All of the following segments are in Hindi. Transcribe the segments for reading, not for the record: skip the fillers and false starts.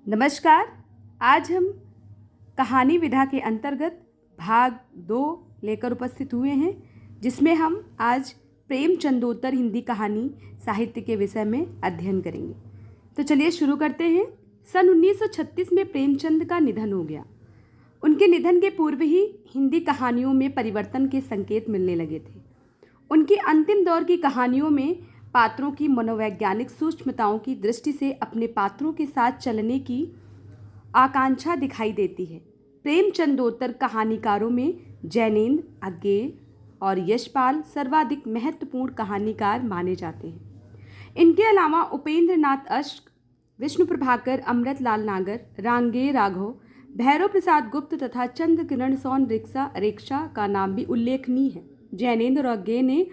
नमस्कार। आज हम कहानी विधा के अंतर्गत भाग 2 लेकर उपस्थित हुए हैं, जिसमें हम आज प्रेमचंदोत्तर हिंदी कहानी साहित्य के विषय में अध्ययन करेंगे। तो चलिए शुरू करते हैं। सन 1936 में प्रेमचंद का निधन हो गया। उनके निधन के पूर्व ही हिंदी कहानियों में परिवर्तन के संकेत मिलने लगे थे। उनकी अंतिम दौर की कहानियों में पात्रों की मनोवैज्ञानिक सूक्ष्मताओं की दृष्टि से अपने पात्रों के साथ चलने की आकांक्षा दिखाई देती है। प्रेमचंदोत्तर कहानीकारों में जैनेन्द्र, अज्ञेय और यशपाल सर्वाधिक महत्वपूर्ण कहानीकार माने जाते हैं। इनके अलावा उपेंद्र नाथ अश्क, विष्णु प्रभाकर, अमृतलाल नागर, रांगेय राघव, भैरव प्रसाद गुप्त तथा चंद्र किरण सोन रेक्षा का नाम भी उल्लेखनीय है। जैनेन्द्र और अज्ञेय ने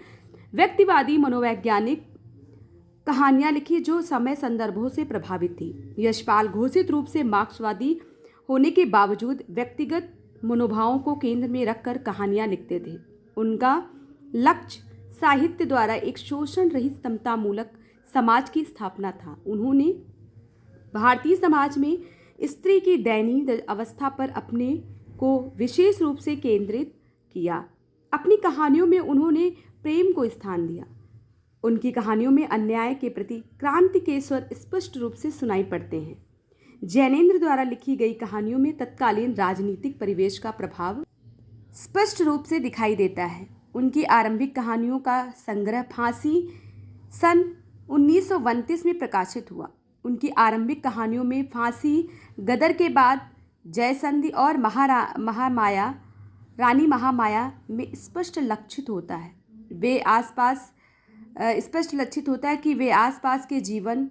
व्यक्तिवादी मनोवैज्ञानिक कहानियाँ लिखी जो समय संदर्भों से प्रभावित थी। यशपाल घोषित रूप से मार्क्सवादी होने के बावजूद व्यक्तिगत मनोभावों को केंद्र में रखकर कहानियाँ लिखते थे। उनका लक्ष्य साहित्य द्वारा एक शोषण रहित समतामूलक समाज की स्थापना था। उन्होंने भारतीय समाज में स्त्री की दयनीय अवस्था पर अपने को विशेष रूप से केंद्रित किया। अपनी कहानियों में उन्होंने प्रेम को स्थान दिया। उनकी कहानियों में अन्याय के प्रति क्रांति के स्वर स्पष्ट रूप से सुनाई पड़ते हैं। जैनेन्द्र द्वारा लिखी गई कहानियों में तत्कालीन राजनीतिक परिवेश का प्रभाव स्पष्ट रूप से दिखाई देता है। उनकी आरंभिक कहानियों का संग्रह फांसी सन 1929 में प्रकाशित हुआ। उनकी आरंभिक कहानियों में फांसी, गदर के बाद जयसंधि और रानी महामाया में स्पष्ट लक्षित होता है कि वे आसपास के जीवन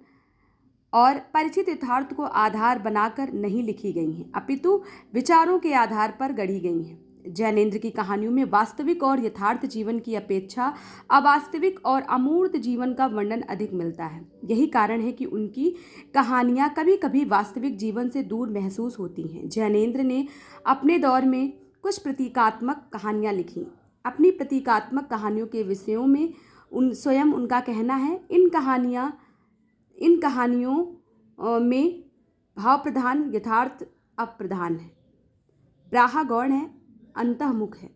और परिचित यथार्थ को आधार बनाकर नहीं लिखी गई हैं, अपितु विचारों के आधार पर गढ़ी गई हैं। जैनेन्द्र की कहानियों में वास्तविक और यथार्थ जीवन की अपेक्षा अवास्तविक और अमूर्त जीवन का वर्णन अधिक मिलता है। यही कारण है कि उनकी कहानियाँ कभी कभी वास्तविक जीवन से दूर महसूस होती हैं। जैनेन्द्र ने अपने दौर में कुछ प्रतीकात्मक कहानियाँ लिखीं। अपनी प्रतीकात्मक कहानियों के विषयों में स्वयं उनका कहना है, इन कहानियों में भाव प्रधान, यथार्थ अप्रधान है, ब्राहा गौण है, अंतःमुख है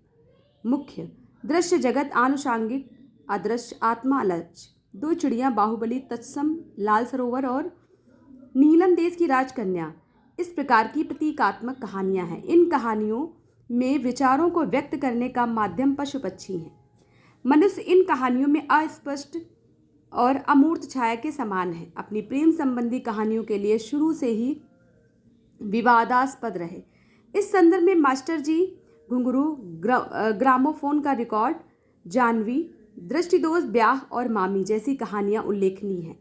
मुख्य, दृश्य जगत आनुषांगिक, अदृश्य आत्मा अलक्ष्य, दो चिड़ियाँ, बाहुबली, तत्सम, लाल सरोवर और नीलम देश की राजकन्या, इस प्रकार की प्रतीकात्मक कहानियाँ हैं। इन कहानियों में विचारों को व्यक्त करने का माध्यम पशु पक्षी है। मनुष्य इन कहानियों में अस्पष्ट और अमूर्त छाया के समान है। अपनी प्रेम संबंधी कहानियों के लिए शुरू से ही विवादास्पद रहे। इस संदर्भ में मास्टर जी, घुंघरू, ग्रामोफोन का रिकॉर्ड, जानवी, दृष्टिदोष, ब्याह और मामी जैसी कहानियाँ उल्लेखनीय हैं।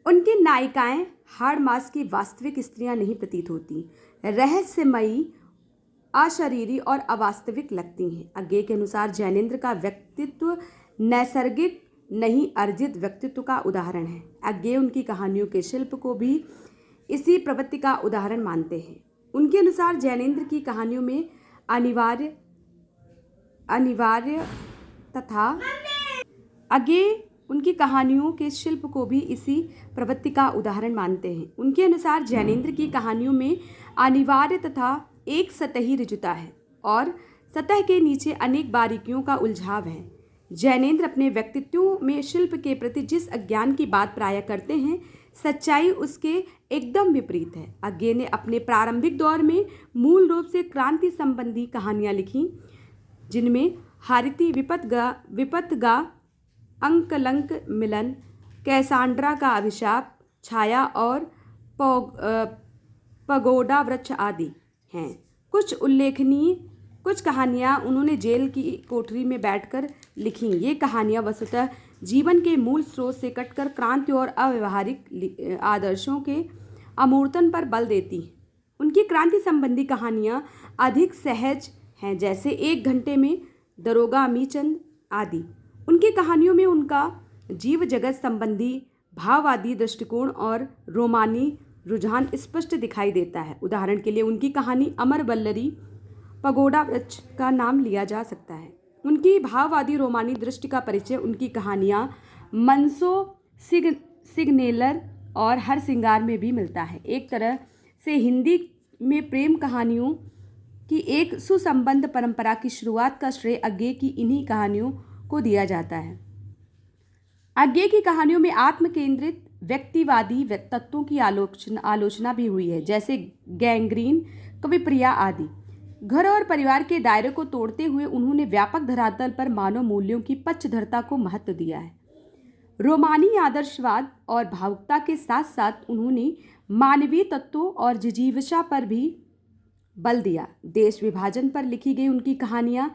उनकी नायिकाएं हाड़ मास की वास्तविक स्त्रियां नहीं प्रतीत होती, रहस्यमयी, अशरीरी और अवास्तविक लगती हैं। अज्ञेय के अनुसार जैनेन्द्र का व्यक्तित्व नैसर्गिक नहीं अर्जित व्यक्तित्व का उदाहरण है। अज्ञेय उनकी कहानियों के शिल्प को भी इसी प्रवृत्ति का उदाहरण मानते हैं। उनके अनुसार जैनेन्द्र की कहानियों में अनिवार्य तथा अज्ञेय उनकी कहानियों के शिल्प को भी इसी प्रवृत्ति का उदाहरण मानते हैं। उनके अनुसार जैनेन्द्र की कहानियों में अनिवार्य तथा एक सतही ऋजुता है और सतह के नीचे अनेक बारीकियों का उलझाव है। जैनेन्द्र अपने व्यक्तित्वों में शिल्प के प्रति जिस अज्ञान की बात प्रायः करते हैं, सच्चाई उसके एकदम विपरीत है। अज्ञेय ने अपने प्रारंभिक दौर में मूल रूप से क्रांति संबंधी कहानियाँ लिखीं, जिनमें हारिती, विपतगा, अंकलंक मिलन, कैसांड्रा का अभिशाप, छाया और पगोडा वृक्ष आदि हैं। कुछ कहानियाँ उन्होंने जेल की कोठरी में बैठकर लिखीं। ये कहानियाँ वस्तुतः जीवन के मूल स्रोत से कटकर क्रांति और अव्यवहारिक आदर्शों के अमूर्तन पर बल देती हैं। उनकी क्रांति संबंधी कहानियाँ अधिक सहज हैं, जैसे एक घंटे में, दरोगा अमीचंद आदि। उनकी कहानियों में उनका जीव जगत संबंधी भाववादी दृष्टिकोण और रोमानी रुझान स्पष्ट दिखाई देता है। उदाहरण के लिए उनकी कहानी अमर वल्लरी, पगोडा वृक्ष का नाम लिया जा सकता है। उनकी भाववादी रोमानी दृष्टि का परिचय उनकी कहानियाँ मनसो सिग्नेलर और हर श्रृंगार में भी मिलता है। एक तरह से हिंदी में प्रेम कहानियों की एक सुसंबद्ध परंपरा की शुरुआत का श्रेय अज्ञे की इन्हीं कहानियों को दिया जाता है। अज्ञे की कहानियों में आत्म केंद्रित व्यक्तिवादी तत्वों की आलोचना भी हुई है, जैसे गैंग्रीन, कविप्रिया आदि। घर और परिवार के दायरे को तोड़ते हुए उन्होंने व्यापक धरातल पर मानव मूल्यों की पक्षधरता को महत्व दिया है। रोमानी आदर्शवाद और भावुकता के साथ साथ उन्होंने मानवीय तत्वों और जिजीविषा पर भी बल दिया। देश विभाजन पर लिखी गई उनकी कहानियाँ,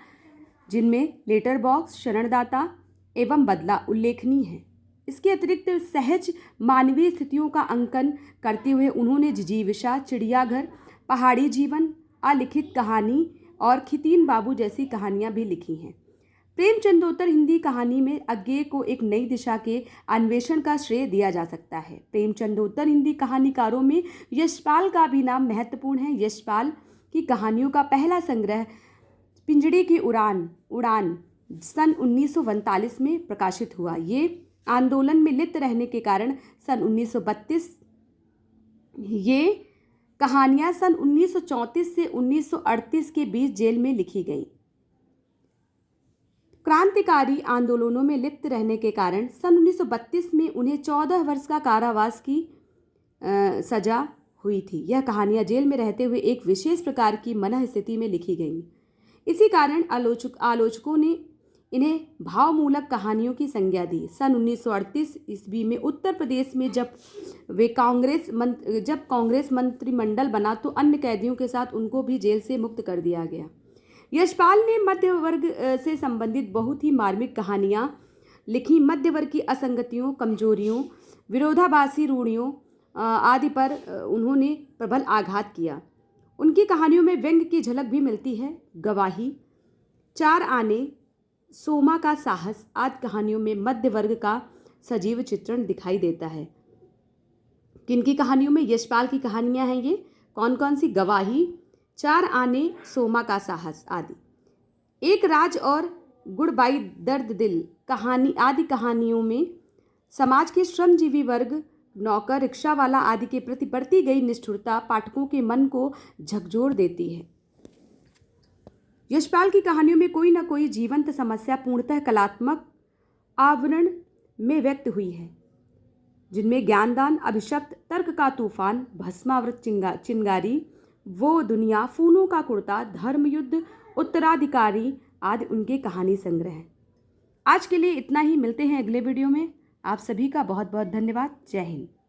जिनमें लेटर बॉक्स, शरणदाता एवं बदला उल्लेखनीय है। इसके अतिरिक्त सहज मानवीय स्थितियों का अंकन करते हुए उन्होंने जिजीविषा, चिड़ियाघर, पहाड़ी जीवन, अलिखित कहानी और खितीन बाबू जैसी कहानियाँ भी लिखी हैं। प्रेमचंदोत्तर हिंदी कहानी में अज्ञे को एक नई दिशा के अन्वेषण का श्रेय दिया जा सकता है। प्रेमचंदोत्तर हिंदी कहानीकारों में यशपाल का भी नाम महत्वपूर्ण है। यशपाल की कहानियों का पहला संग्रह पिंजड़े की उड़ान सन 1939 में प्रकाशित हुआ। ये आंदोलन में लिप्त रहने के कारण सन 1932 ये कहानियां सन 1934 से 1938 के बीच जेल में लिखी गई। क्रांतिकारी आंदोलनों में लिप्त रहने के कारण सन 1932 में उन्हें 14 वर्ष का कारावास की सजा हुई थी। यह कहानियां जेल में रहते हुए एक विशेष प्रकार की मनः स्थिति में लिखी गईं। इसी कारण आलोचकों ने इन्हें भावमूलक कहानियों की संज्ञा दी। सन 1938 ईस्वी में उत्तर प्रदेश में जब कांग्रेस मंत्रिमंडल बना तो अन्य कैदियों के साथ उनको भी जेल से मुक्त कर दिया गया। यशपाल ने मध्य वर्ग से संबंधित बहुत ही मार्मिक कहानियाँ लिखी। मध्य वर्ग की असंगतियों, कमजोरियों, विरोधाभासी रूढ़ियों आदि पर उन्होंने प्रबल आघात किया। उनकी कहानियों में व्यंग्य की झलक भी मिलती है। गवाही, चार आने, सोमा का साहस आदि कहानियों में मध्य वर्ग का सजीव चित्रण दिखाई देता है। किनकी कहानियों में? यशपाल की कहानियां हैं ये। कौन कौन सी? गवाही, चार आने, सोमा का साहस आदि। एक राज और गुड़बाई दर्द दिल कहानी आदि कहानियों में समाज के श्रमजीवी वर्ग, नौकर, रिक्शा वाला आदि के प्रति बरती गई निष्ठुरता पाठकों के मन को झकझोर देती है। यशपाल की कहानियों में कोई न कोई जीवंत समस्या पूर्णतः कलात्मक आवरण में व्यक्त हुई है, जिनमें ज्ञानदान, अभिशप्त, तर्क का तूफान, भस्मावृत चिंगारी, वो दुनिया, फूलों का कुर्ता, धर्मयुद्ध, उत्तराधिकारी आदि उनके कहानी संग्रह हैं। आज के लिए इतना ही। मिलते हैं अगले वीडियो में। आप सभी का बहुत बहुत धन्यवाद। जय हिंद।